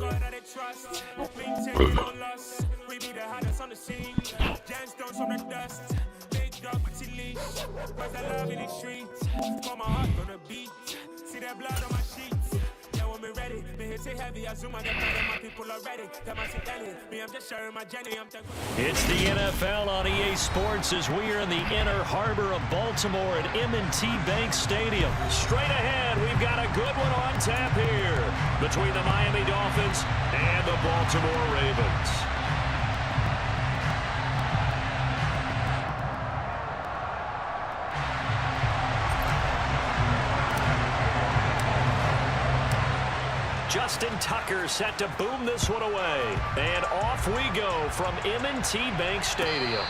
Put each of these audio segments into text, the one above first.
God that they trust. Maintain no loss. We be the hottest on the scene. Gemstones from the dust. Big dog with your leash. Where's the love in the streets? For my heart on the beat. See that blood on my sheets. Yeah, when we ready. Me hit it heavy. I zoom on the plan and my people are ready. Them I see Ellie. Me, I'm just sharing my journey. I'm thankful. It's the NFL on EA Sports as we are in the inner harbor of Baltimore at M&T Bank Stadium. Straight ahead, we've got a good one on tap here between the Miami Dolphins and the Baltimore Ravens. Justin Tucker set to boom this one away. And off we go from M&T Bank Stadium.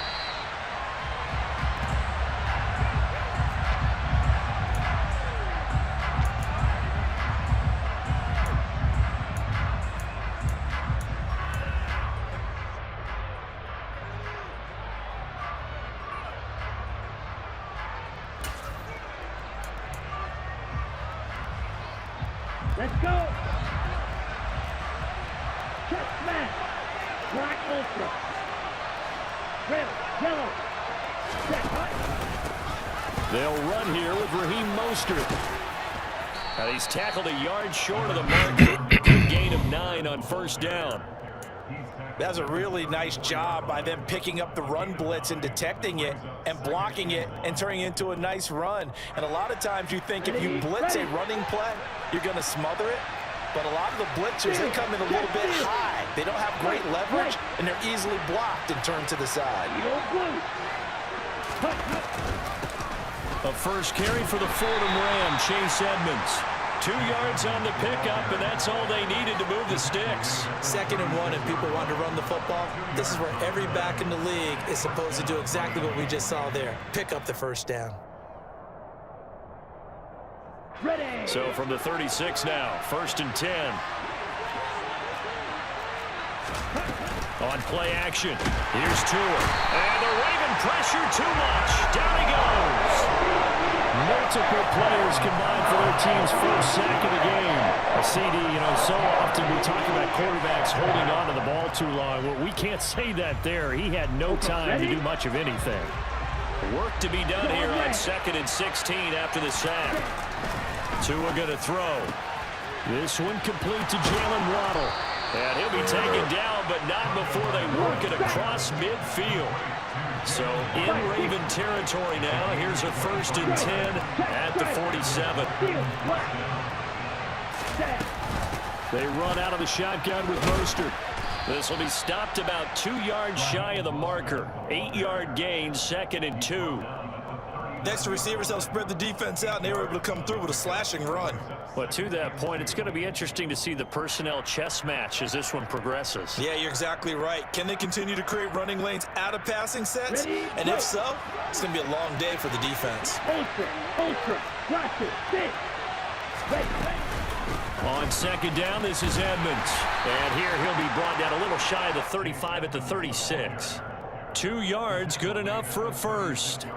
Let's go. Check smash. Black ultra. Red, yellow. Check hut. They'll run here with Raheem Mostert. And he's tackled a yard short of the mark. Good gain of 9 on first down. That's a really nice job by them picking up the run blitz and detecting it and blocking it and turning it into a nice run. And a lot of times you think if you blitz a running play, you're going to smother it. But a lot of the blitzers, they come in a little bit high. They don't have great leverage, and they're easily blocked and turned to the side. A first carry for the Fordham Ram, Chase Edmonds. 2 yards on the pickup, and that's all they needed to move the sticks. 2nd and 1, and people want to run the football. This is where every back in the league is supposed to do exactly what we just saw there. Pick up the first down. Ready. So from the 36 now, 1st and 10. On play action, here's Tua. And the Raven pressure too much. Down he goes. Multiple players combined for their team's first sack of the game. A CD, so often we talk about quarterbacks holding on to the ball too long. Well, we can't say that there. He had no time to do much of anything. Work to be done here on 2nd and 16 after the sack. Tua going to throw. This one complete to Jalen Waddle. And he'll be taken down, but not before they work it across midfield. So in Raven territory now. Here's a 1st and 10 at the 47. They run out of the shotgun with Mostert. This will be stopped about 2 yards shy of the marker. 8-yard gain, 2nd and 2. Next, the receivers helped spread the defense out, and they were able to come through with a slashing run. Well, to that point, it's going to be interesting to see the personnel chess match as this one progresses. Yeah, you're exactly right. Can they continue to create running lanes out of passing sets? Ready, and if so, it's going to be a long day for the defense. Ultra, flash it, sit. On 2nd down, this is Edmonds. And here he'll be brought down a little shy of the 35 at the 36. 2 yards, good enough for a first.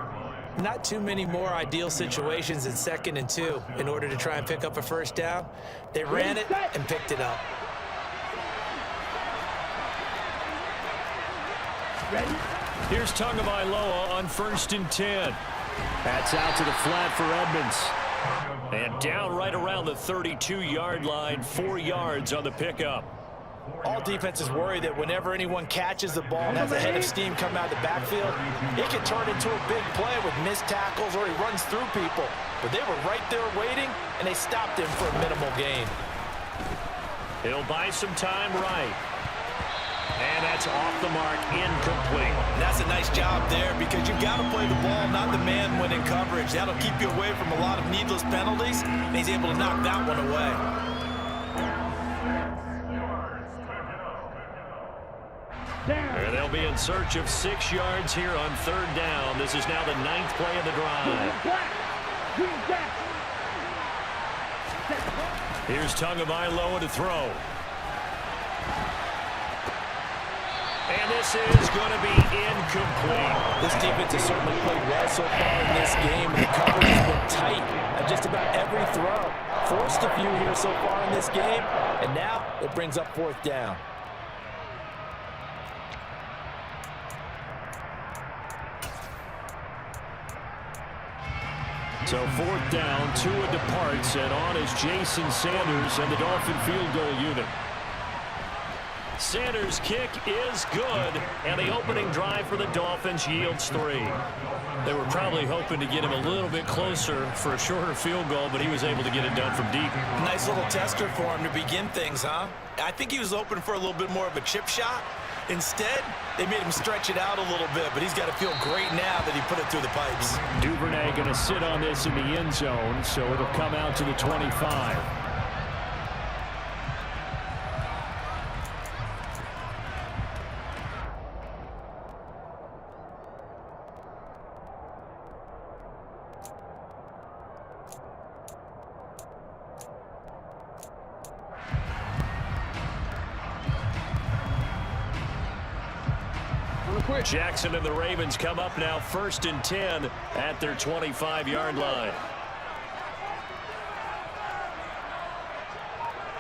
Not too many more ideal situations in 2nd and 2 in order to try and pick up a first down. They ran it and picked it up. Ready? Here's Tagovailoa on 1st and 10. That's out to the flat for Edmonds. And down right around the 32-yard line, 4 yards on the pickup. All defenses worry that whenever anyone catches the ball and has a head of steam come out of the backfield, it can turn into a big play with missed tackles or he runs through people. But they were right there waiting, and they stopped him for a minimal gain. He'll buy some time right. And that's off the mark, incomplete. That's a nice job there because you've got to play the ball, not the man when in coverage. That'll keep you away from a lot of needless penalties, and he's able to knock that one away. And they'll be in search of 6 yards here on 3rd down. This is now the 9th play of the drive. Here's Tagovailoa to throw. And this is going to be incomplete. This defense has certainly played well so far in this game. The coverage has been tight at just about every throw. Forced a few here so far in this game, and now it brings up 4th down. So 4th down, Tua departs, and on is Jason Sanders and the Dolphin field goal unit. Sanders' kick is good, and the opening drive for the Dolphins yields 3. They were probably hoping to get him a little bit closer for a shorter field goal, but he was able to get it done from deep. Nice little tester for him to begin things, huh? I think he was hoping for a little bit more of a chip shot. Instead, they made him stretch it out a little bit, but he's got to feel great now that he put it through the pipes. Duvernay going to sit on this in the end zone, so it'll come out to the 25. Jackson and the Ravens come up now 1st and 10 at their 25-yard line.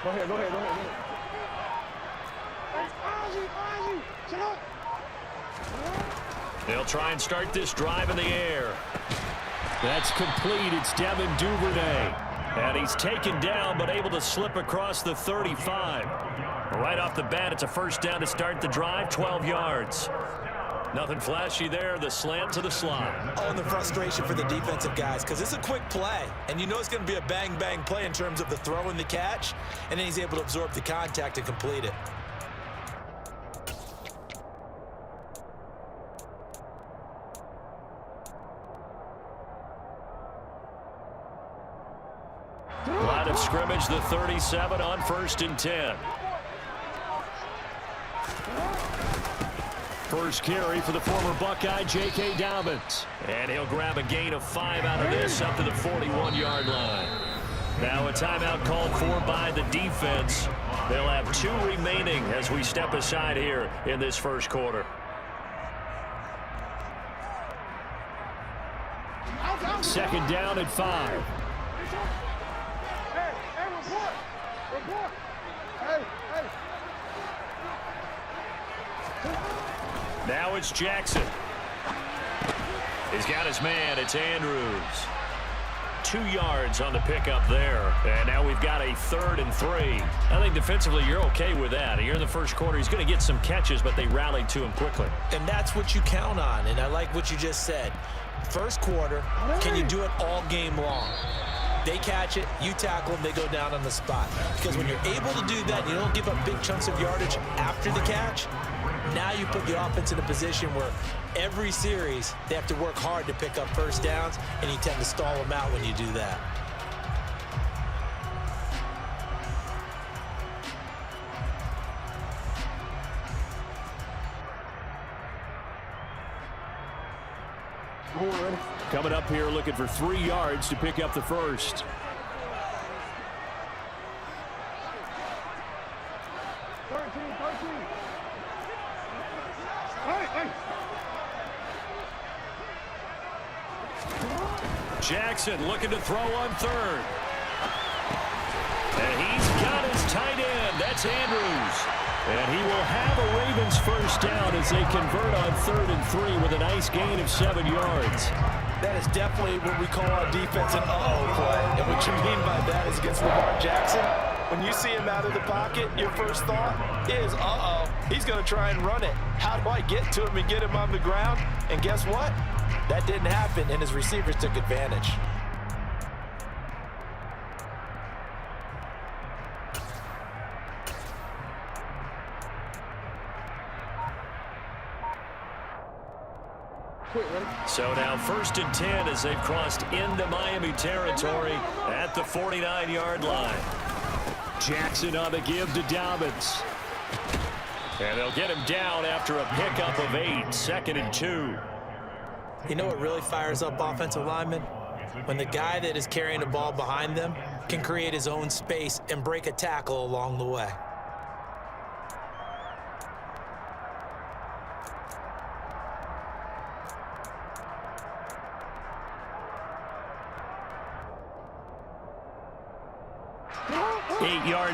Go ahead. They'll try and start this drive in the air. That's complete. It's Devin Duvernay. And he's taken down but able to slip across the 35. Right off the bat, it's a 1st down to start the drive, 12 yards. Nothing flashy there, the slant to the slot. Oh, and the frustration for the defensive guys, because it's a quick play, and you know it's going to be a bang-bang play in terms of the throw and the catch, and then he's able to absorb the contact and complete it. Line of scrimmage, the 37 on 1st and 10. First carry for the former Buckeye, J.K. Dobbins. And he'll grab a gain of 5 out of this up to the 41-yard line. Now a timeout called for by the defense. They'll have 2 remaining as we step aside here in this first quarter. Second down at 5. Report. Hey. Now it's Jackson. He's got his man. It's Andrews. 2 yards on the pickup there. And now we've got a 3rd and 3. I think defensively you're okay with that. You're in the first quarter. He's going to get some catches, but they rallied to him quickly. And that's what you count on, and I like what you just said. First quarter, can you do it all game long? They catch it, you tackle them, they go down on the spot. Because when you're able to do that, you don't give up big chunks of yardage after the catch. Now you put the offense in a position where every series they have to work hard to pick up 1st downs, and you tend to stall them out when you do that. Coming up here looking for 3 yards to pick up the first. Jackson looking to throw on 3rd. And he's got his tight end. That's Andrews. And he will have a Ravens 1st down as they convert on 3rd and 3 with a nice gain of 7 yards. That is definitely what we call on defense an uh-oh play. And what you mean by that is against Lamar Jackson. When you see him out of the pocket, your first thought is, uh-oh, he's going to try and run it. How do I get to him and get him on the ground? And guess what? That didn't happen, and his receivers took advantage. So now 1st and 10 as they've crossed into Miami territory at the 49-yard line. Jackson on the give to Dobbins. And they'll get him down after a pickup of 8, 2nd and 2. You know what really fires up offensive linemen? When the guy that is carrying the ball behind them can create his own space and break a tackle along the way.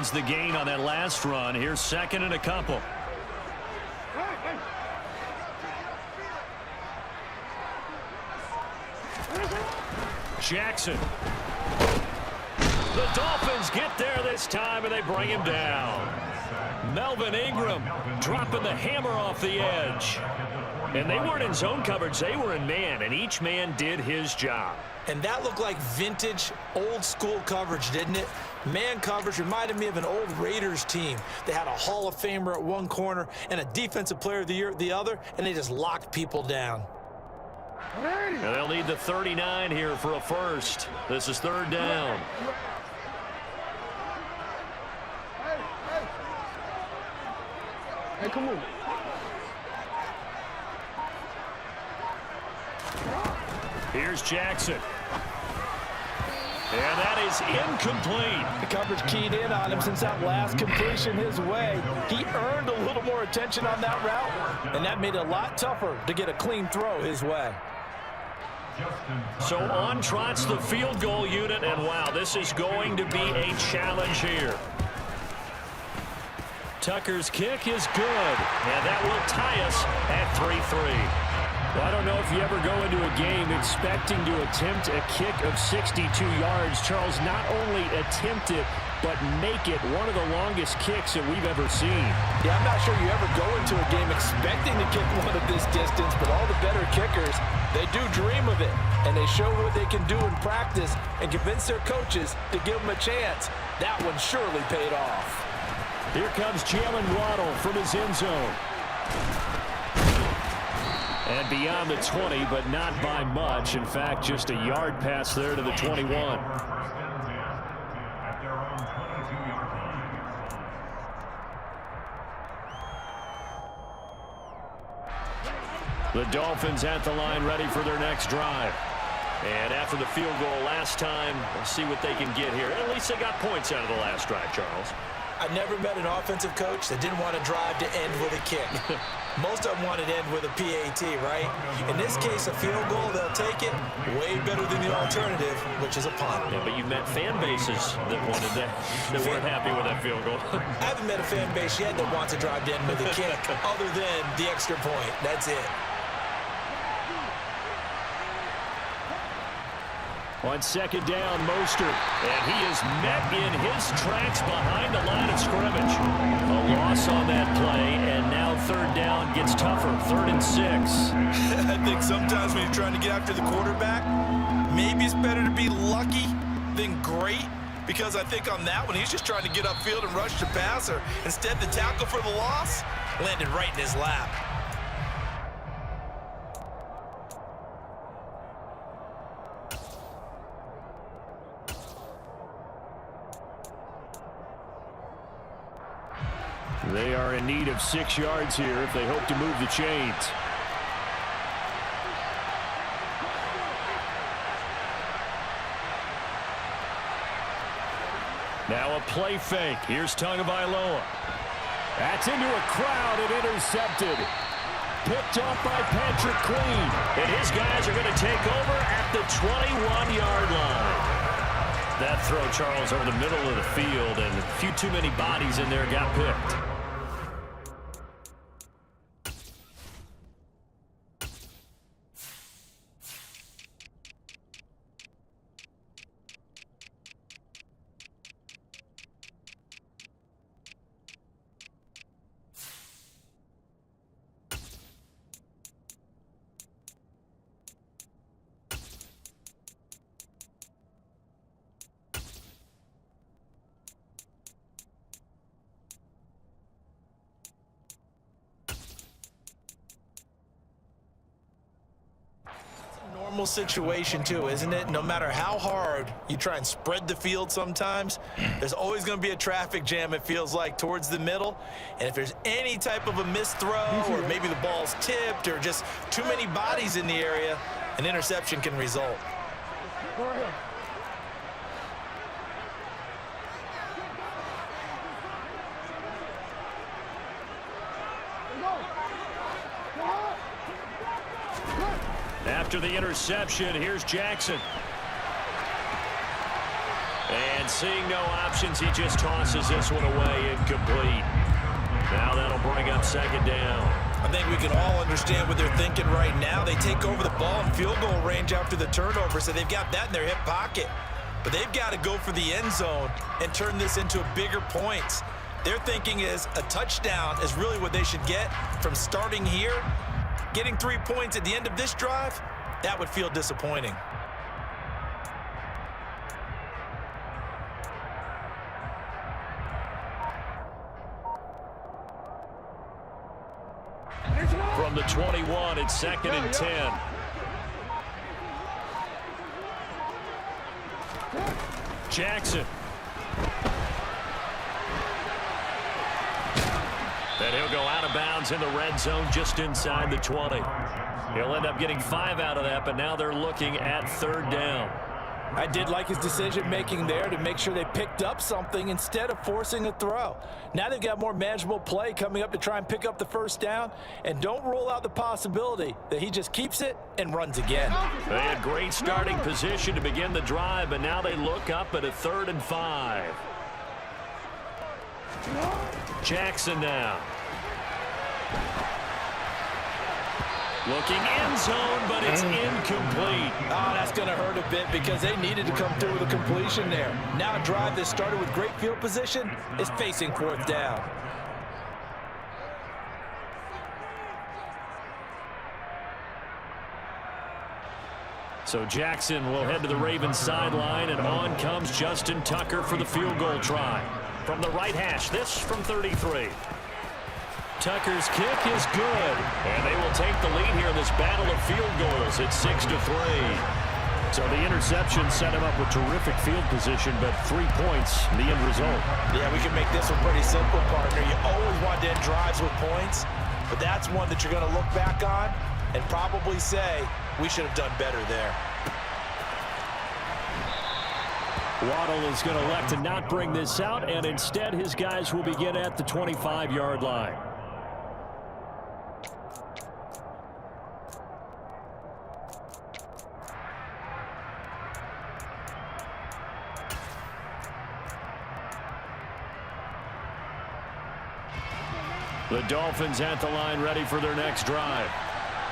yards the gain on that last run. Here's second and a couple. Jackson. The Dolphins get there this time, and they bring him down. Melvin Ingram dropping the hammer off the edge. And they weren't in zone coverage. They were in man, and each man did his job. And that looked like vintage, old-school coverage, didn't it? Man coverage reminded me of an old Raiders team. They had a Hall of Famer at one corner and a Defensive Player of the Year at the other, and they just locked people down. And they'll need the 39 here for a first. This is third down. Hey, come on. Here's Jackson. And that is incomplete. The coverage keyed in on him since that last completion his way. He earned a little more attention on that route, and that made it a lot tougher to get a clean throw his way. So on trots the field goal unit, and wow, this is going to be a challenge here. Tucker's kick is good, and that will tie us at 3-3. Well, I don't know if you ever go into a game expecting to attempt a kick of 62 yards. Charles, not only attempt it, but make it one of the longest kicks that we've ever seen. Yeah, I'm not sure you ever go into a game expecting to kick one of this distance, but all the better kickers, they do dream of it, and they show what they can do in practice and convince their coaches to give them a chance. That one surely paid off. Here comes Jalen Waddle from his end zone. And beyond the 20, but not by much. In fact, just a yard pass there to the 21. The Dolphins at the line ready for their next drive. And after the field goal last time, we'll see what they can get here. At least they got points out of the last drive, Charles. I never met an offensive coach that didn't want to drive to end with a kick. Most of them wanted to end with a PAT, right? In this case, a field goal, they'll take it. Way better than the alternative, which is a punt. Yeah, but you met fan bases that wanted that weren't happy with that field goal. I haven't met a fan base yet that wants to drive to end with a kick, other than the extra point. That's it. On second down, Mostert, and he is met in his tracks behind the line of scrimmage. A loss on that play, and now third down gets tougher, 3rd and 6. I think sometimes when you're trying to get after the quarterback, maybe it's better to be lucky than great, because I think on that one, he's just trying to get upfield and rush the passer. Instead, the tackle for the loss landed right in his lap. They are in need of 6 yards here if they hope to move the chains. Now a play fake. Here's Tagovailoa. That's into a crowd and intercepted. Picked off by Patrick Queen. And his guys are going to take over at the 21-yard line. That throw, Charles, over the middle of the field, and a few too many bodies in there got picked. Situation too, isn't it? No matter how hard you try and spread the field sometimes, there's always going to be a traffic jam, it feels like, towards the middle. And if there's any type of a missed throw, or maybe the ball's tipped, or just too many bodies in the area, an interception can result. Go ahead. After the interception, here's Jackson. And seeing no options, he just tosses this one away incomplete. Now that'll bring up second down. I think we can all understand what they're thinking right now. They take over the ball in field goal range after the turnover, so they've got that in their hip pocket. But they've got to go for the end zone and turn this into bigger points. Their thinking is a touchdown is really what they should get from starting here. Getting 3 points at the end of this drive, that would feel disappointing. From the 21, it's second and 10. Jackson. And he'll go out of bounds in the red zone just inside the 20. He'll end up getting 5 out of that, but now they're looking at third down. I did like his decision-making there to make sure they picked up something instead of forcing a throw. Now they've got more manageable play coming up to try and pick up the first down, and don't rule out the possibility that he just keeps it and runs again. They had great starting position to begin the drive, but now they look up at a 3rd and 5. Jackson now. Looking end zone, but it's incomplete. Oh, that's going to hurt a bit because they needed to come through with a completion there. Now a drive that started with great field position is facing 4th down. So Jackson will head to the Ravens sideline, and on comes Justin Tucker for the field goal try. From the right hash, this from 33. Tucker's kick is good, and they will take the lead here in this battle of field goals at 6-3. So the interception set him up with terrific field position, but 3 points, the end result. Yeah, we can make this one pretty simple, partner. You always want to end drives with points, but that's one that you're going to look back on and probably say, we should have done better there. Waddle is going to elect to not bring this out, and instead his guys will begin at the 25-yard line. The Dolphins at the line ready for their next drive.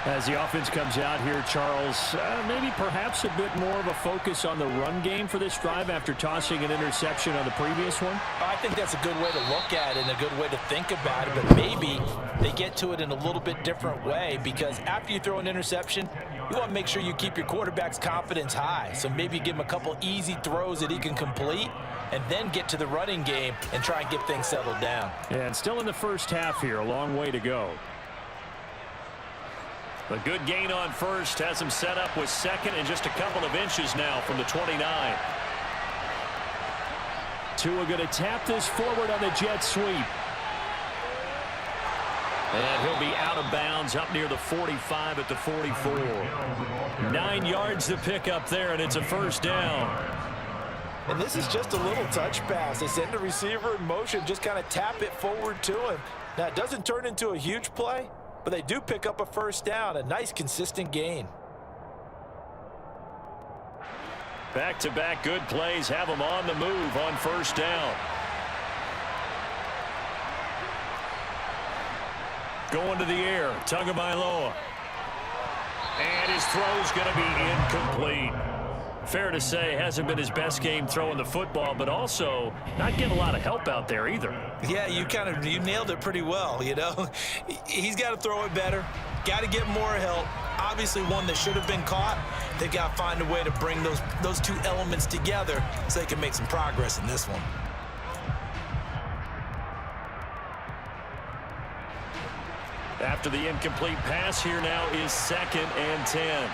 As the offense comes out here, Charles, maybe perhaps a bit more of a focus on the run game for this drive after tossing an interception on the previous one? I think that's a good way to look at it and a good way to think about it, but maybe they get to it in a little bit different way because after you throw an interception, you want to make sure you keep your quarterback's confidence high. So maybe give him a couple easy throws that he can complete and then get to the running game and try and get things settled down. And still in the first half here, a long way to go. A good gain on first has him set up with second and just a couple of inches now from the 29. Tua going to tap this forward on the jet sweep. And he'll be out of bounds up near the 45 at the 44. 9 yards to pick up there, and it's a first down. And this is just a little touch pass. They send the receiver in motion, just kind of tap it forward to him. Now, it doesn't turn into a huge play, but they do pick up a first down, a nice consistent gain. Back-to-back good plays have them on the move on first down. Going to the air, Tagovailoa. And his throw's going to be incomplete. Fair to say, hasn't been his best game throwing the football, but also not getting a lot of help out there either. Yeah, you nailed it pretty well, you know. He's got to throw it better, got to get more help. Obviously one that should have been caught. They've got to find a way to bring those two elements together so they can make some progress in this one. After the incomplete pass, here now is 2nd and 10.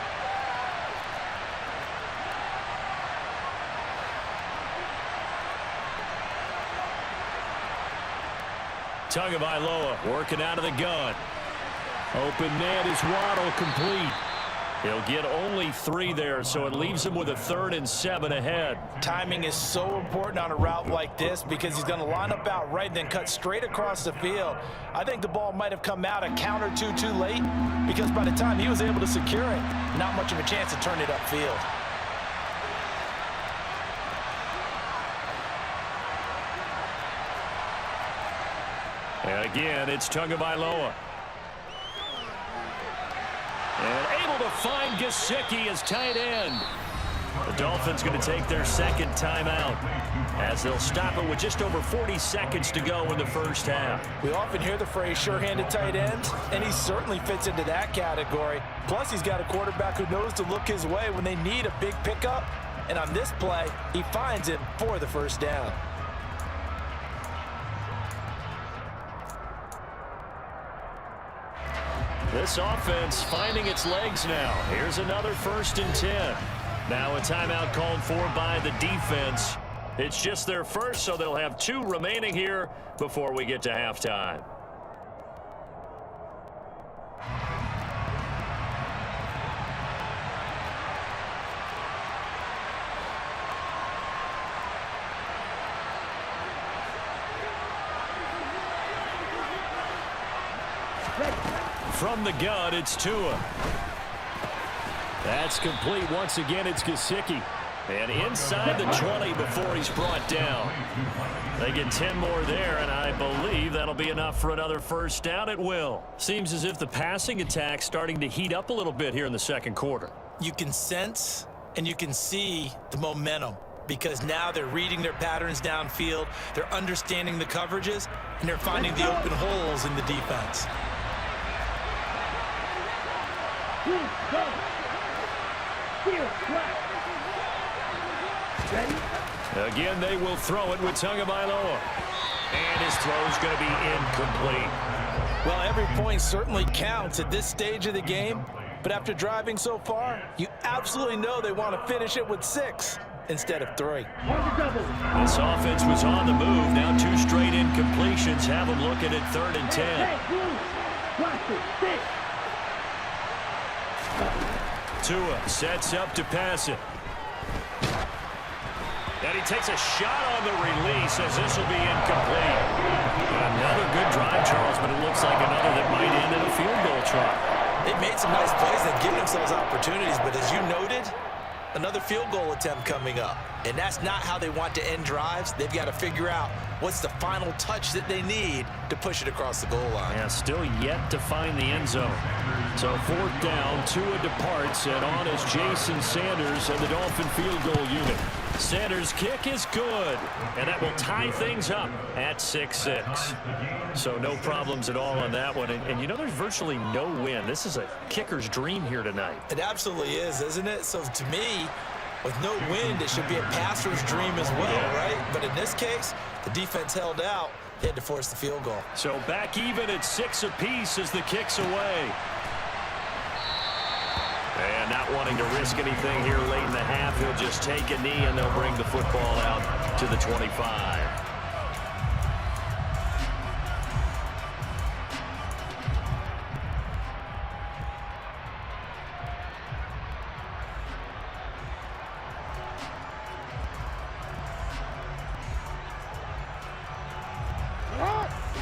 Tagovailoa working out of the gun. Open net is Waddle complete. He'll get only 3 there, so it leaves him with a 3rd and 7 ahead. Timing is so important on a route like this because he's going to line up out right and then cut straight across the field. I think the ball might have come out a count or two too late because by the time he was able to secure it, not much of a chance to turn it upfield. And again, it's Tagovailoa. And able to find Gesicki as tight end. The Dolphins going to take their second timeout as they'll stop it with just over 40 seconds to go in the first half. We often hear the phrase sure-handed tight end, and he certainly fits into that category. Plus, he's got a quarterback who knows to look his way when they need a big pickup. And on this play, he finds him for the first down. This offense finding its legs now. Here's another 1st and 10. Now a timeout called for by the defense. It's just their first, so they'll have 2 remaining here before we get to halftime. From the gun, it's Tua. That's complete once again. It's Gesicki. And inside the 20 before he's brought down. They get 10 more there, and I believe that'll be enough for another first down. It will. Seems as if the passing attack's starting to heat up a little bit here in the second quarter. You can sense and you can see the momentum because now they're reading their patterns downfield, they're understanding the coverages, and they're finding the open holes in the defense. Again, they will throw it with Tagovailoa. And his throw's going to be incomplete. Well, every point certainly counts at this stage of the game. But after driving so far, you absolutely know they want to finish it with 6 instead of 3. This offense was on the move. Now 2 straight incompletions have them looking at 3rd and 10. Tua sets up to pass it. And he takes a shot on the release as this will be incomplete. Another good drive, Charles, but it looks like another that might end in a field goal try. They've made some nice plays. They've given themselves opportunities, but as you noted, another field goal attempt coming up. And that's not how they want to end drives. They've got to figure out what's the final touch that they need to push it across the goal line. Yeah, still yet to find the end zone. So 4th down, Tua departs, and on is Jason Sanders and the Dolphin field goal unit. Sanders' kick is good, and that will tie things up at 6-6. So no problems at all on that one. And you know, there's virtually no win. This is a kicker's dream here tonight. It absolutely is, isn't it? So to me, with no wind, it should be a passer's dream as well, right? But in this case, the defense held out. They had to force the field goal. So back even at 6 apiece as the kick's away. And not wanting to risk anything here late in the half, he'll just take a knee and they'll bring the football out to the 25.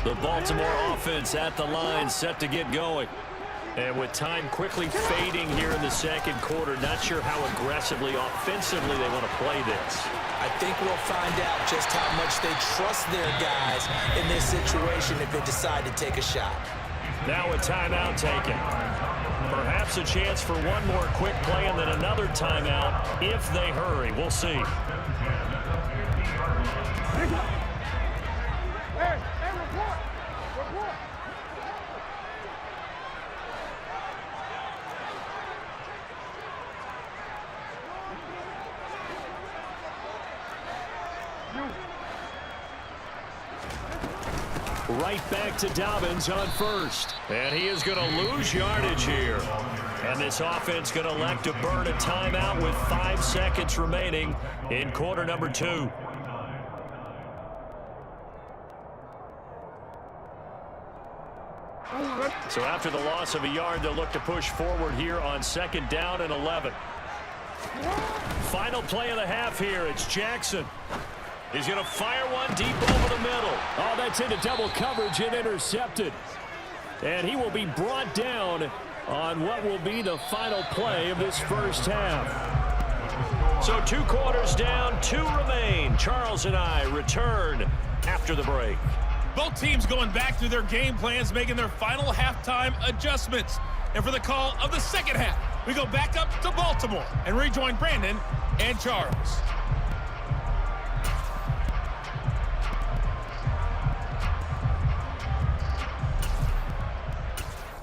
The Baltimore offense at the line, set to get going. And with time quickly fading here in the second quarter, not sure how aggressively, offensively they want to play this. I think we'll find out just how much they trust their guys in this situation if they decide to take a shot. Now a timeout taken. Perhaps a chance for one more quick play and then another timeout if they hurry. We'll see. Right back to Dobbins on first. And he is going to lose yardage here. And this offense going to elect to burn a timeout with 5 seconds remaining in quarter number 2. So after the loss of a yard, they'll look to push forward here on 2nd down and 11. Final play of the half here. It's Jackson. He's going to fire one deep over the middle. Oh, that's into double coverage and intercepted. And he will be brought down on what will be the final play of this first half. So 2 quarters down, 2 remain. Charles and I return after the break. Both teams going back through their game plans, making their final halftime adjustments. And for the call of the second half, we go back up to Baltimore and rejoin Brandon and Charles.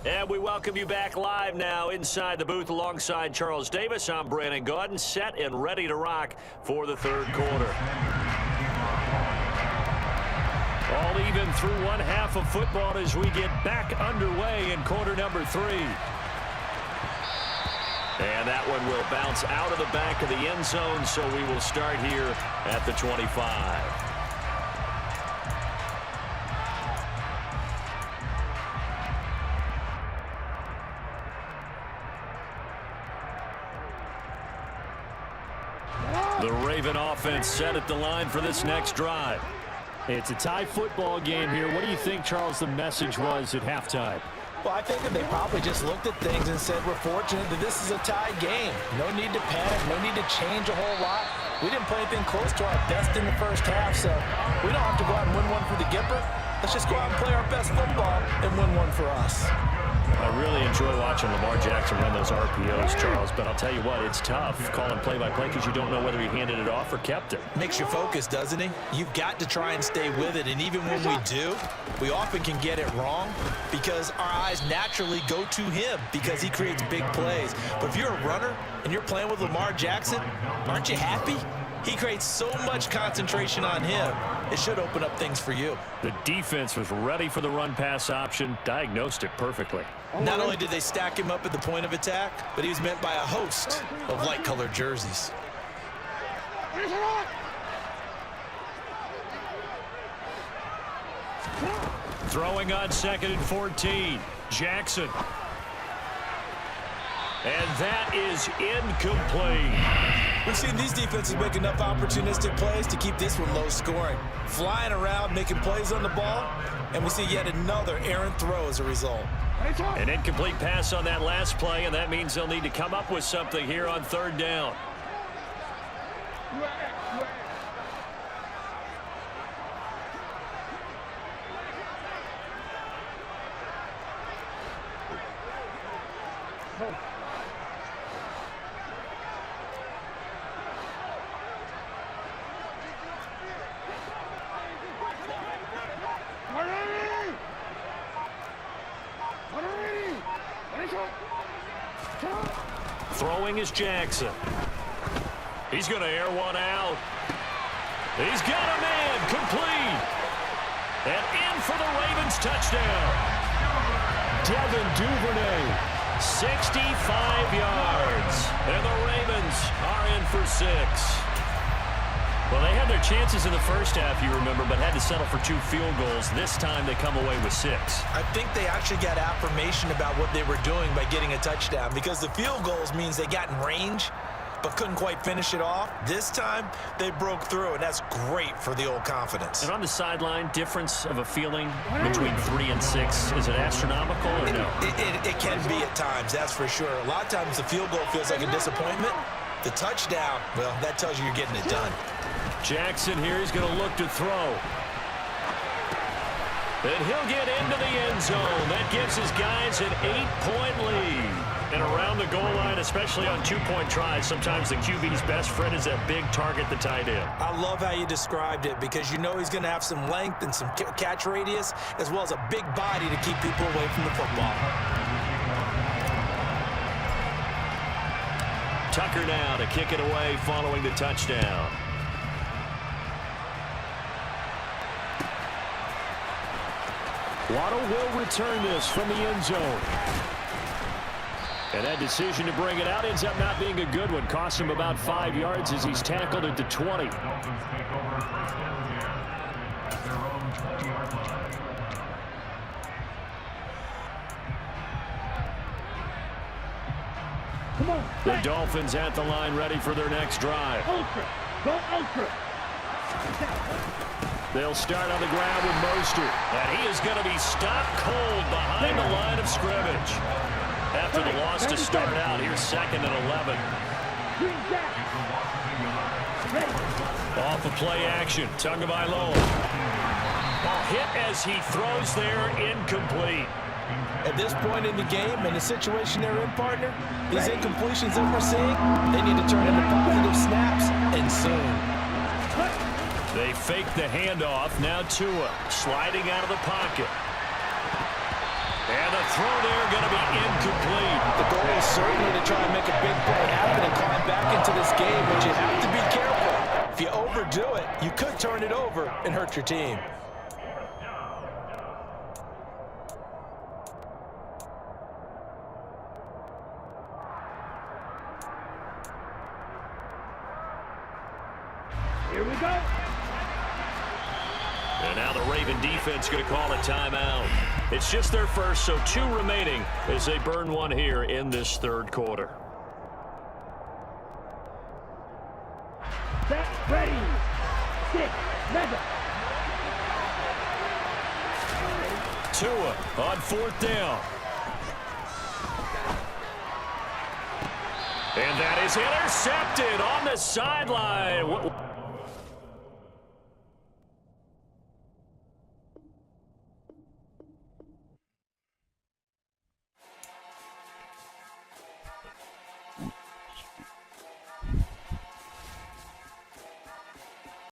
And we welcome you back live now inside the booth alongside Charles Davis. I'm Brandon Gaudin, set and ready to rock for the third quarter. All even through one half of football as we get back underway in quarter number 3. And that one will bounce out of the back of the end zone, so we will start here at the 25. The Raven offense set at the line for this next drive. It's a tie football game here. What do you think, Charles, the message was at halftime? Well, I think that they probably just looked at things and said, we're fortunate that this is a tie game. No need to panic, no need to change a whole lot. We didn't play anything close to our best in the first half, so we don't have to go out and win one for the Gipper. Let's just go out and play our best football and win one for us. I really enjoy watching Lamar Jackson run those RPOs, Charles, but I'll tell you what, it's tough calling play-by-play because you don't know whether he handed it off or kept it. Makes you focus, doesn't he? You've got to try and stay with it, and even when we do, we often can get it wrong because our eyes naturally go to him because he creates big plays. But if you're a runner and you're playing with Lamar Jackson, aren't you happy? He creates so much concentration on him. It should open up things for you. The defense was ready for the run-pass option, diagnosed it perfectly. Not only did they stack him up at the point of attack, but he was met by a host of light-colored jerseys. Throwing on 2nd and 14. Jackson. And that is incomplete. We've seen these defenses make enough opportunistic plays to keep this one low scoring. Flying around, making plays on the ball, and we see yet another errant throw as a result. An incomplete pass on that last play, and that means they'll need to come up with something here on 3rd down. Throwing is Jackson. He's going to air one out. He's got a man complete. And in for the Ravens touchdown. Devin Duvernay, 65 yards. And the Ravens are in for 6. Well, they had their chances in the first half, you remember, but had to settle for 2 field goals. This time they come away with 6. I think they actually got affirmation about what they were doing by getting a touchdown because the field goals means they got in range but couldn't quite finish it off. This time, they broke through, and that's great for the old confidence. And on the sideline, difference of a feeling between 3 and 6, is it astronomical or no? It can be at times, that's for sure. A lot of times the field goal feels like a disappointment. The touchdown, well, that tells you you're getting it done. Jackson here is going to look to throw. And he'll get into the end zone. That gives his guys an 8-point lead. And around the goal line, especially on 2-point tries, sometimes the QB's best friend is that big target, the tight end. I love how you described it because you know he's going to have some length and some catch radius as well as a big body to keep people away from the football. Tucker now to kick it away following the touchdown. Waddle will return this from the end zone. And that decision to bring it out ends up not being a good one. Cost him about 5 yards as he's tackled at the 20. The Dolphins at the line ready for their next drive. Ultra. Go ultra. They'll start on the ground with Mostert. And he is going to be stopped cold behind the line of scrimmage. After the loss to start out, here's 2nd and 11. Off of play action, Tagovailoa. Ball hit as he throws there, incomplete. At this point in the game and the situation they're in, partner, these incompletions that we're seeing, they need to turn into positive snaps, and soon. They fake the handoff. Now Tua sliding out of the pocket. And the throw there going to be incomplete. The goal is certainly to try and make a big play happen and climb back into this game, but you have to be careful. If you overdo it, you could turn it over and hurt your team. Here we go. And now the Raven defense going to call a timeout. It's just their first, so 2 remaining as they burn one here in this third quarter. Set, ready, 6, mega. Tua on 4th down. And that is intercepted on the sideline.